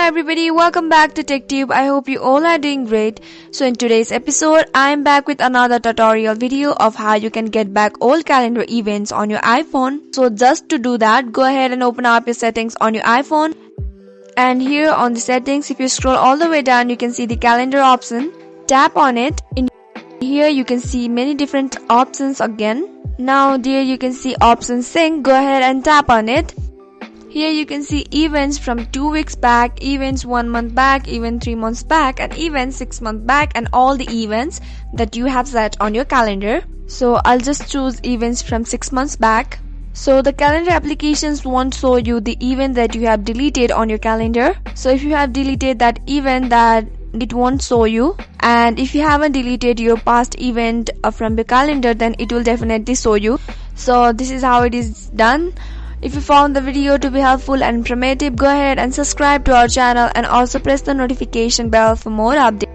everybody, welcome back to TechTube. I hope you all are doing great. So in today's episode, I am back with another tutorial video of how you can get back all calendar events on your iPhone. So just to do that, go ahead and open up your settings on your iPhone. And here on the settings, if you scroll all the way down, you can see the calendar option. Tap on it. In here you can see many different options again. Now there you can see option sync. Go ahead and tap on it. Here you can see events from 2 weeks back, events 1 month back, even 3 months back, and events 6 months back, and all the events that you have set on your calendar. So I'll just choose events from 6 months back. So the calendar applications won't show you the event that you have deleted on your calendar. So if you have deleted that event, that it won't show you. And if you haven't deleted your past event from your calendar, then it will definitely show you. So this is how it is done. If you found the video to be helpful and informative, go ahead and subscribe to our channel and also press the notification bell for more updates.